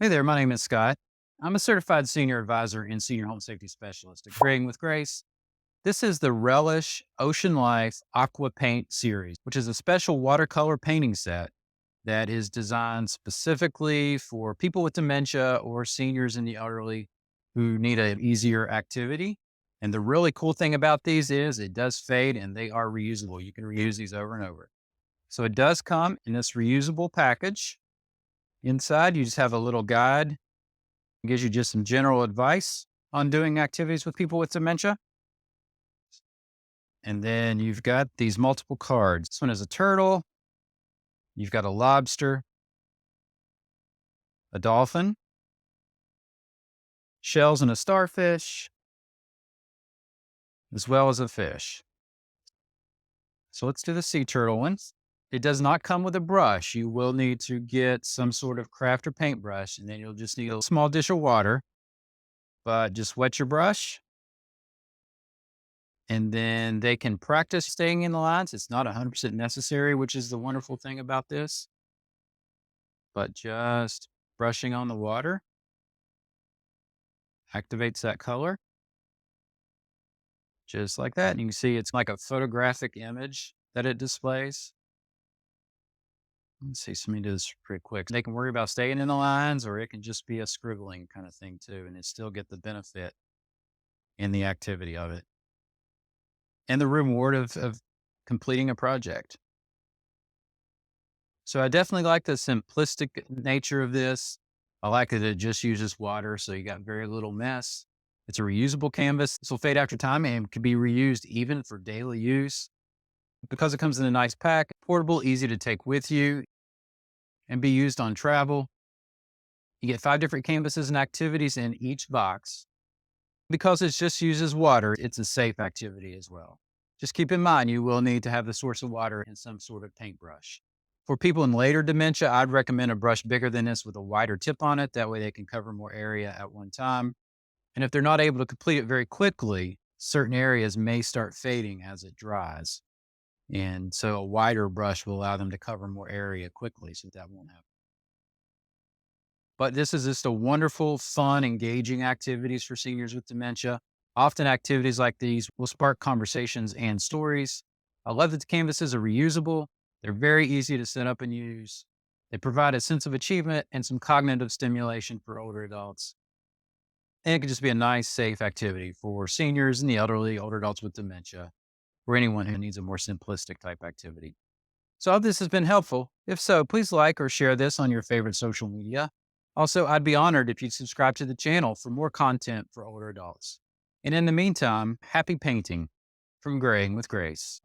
Hey there, my name is Scott. I'm a certified senior advisor and senior home safety specialist at Creating with Grace. This is the Relish Ocean Life Aqua Paint Series, which is a special watercolor painting set that is designed specifically for people with dementia or seniors and the elderly who need an easier activity. And the really cool thing about these is it does fade and they are reusable. You can reuse these over and over. So it does come in this reusable package. Inside, you just have a little guide. It gives you just some general advice on doing activities with people with dementia. And then you've got these multiple cards. This one is a turtle. You've got a lobster, a dolphin, shells and a starfish, as well as a fish. So let's do the sea turtle one. It does not come with a brush. You will need to get some sort of craft or paintbrush, and then you'll just need a small dish of water. But just wet your brush, and then they can practice staying in the lines. It's not 100% necessary, which is the wonderful thing about this, but just brushing on the water activates that color just like that. And you can see it's like a photographic image that it displays. Let's see, so let me do this pretty quick. They can worry about staying in the lines, or it can just be a scribbling kind of thing too, and it still get the benefit in the activity of it and the reward of completing a project. So I definitely like the simplistic nature of this. I like that it just uses water, so you got very little mess. It's a reusable canvas. This will fade after time and can be reused even for daily use. Because it comes in a nice pack, portable, easy to take with you and be used on travel. You get 5 different canvases and activities in each box. Because it just uses water, it's a safe activity as well. Just keep in mind, you will need to have the source of water and some sort of paintbrush. For people in later dementia, I'd recommend a brush bigger than this with a wider tip on it. That way they can cover more area at one time. And if they're not able to complete it very quickly, certain areas may start fading as it dries. And so a wider brush will allow them to cover more area quickly, so that won't happen. But this is just a wonderful, fun, engaging activities for seniors with dementia. Often activities like these will spark conversations and stories. I love that the canvases are reusable. They're very easy to set up and use. They provide a sense of achievement and some cognitive stimulation for older adults. And it can just be a nice, safe activity for seniors and the elderly, older adults with dementia, or anyone who needs a more simplistic type activity. So I hope this has been helpful. If so, please like or share this on your favorite social media. Also, I'd be honored if you'd subscribe to the channel for more content for older adults. And in the meantime, happy painting from Graying with Grace.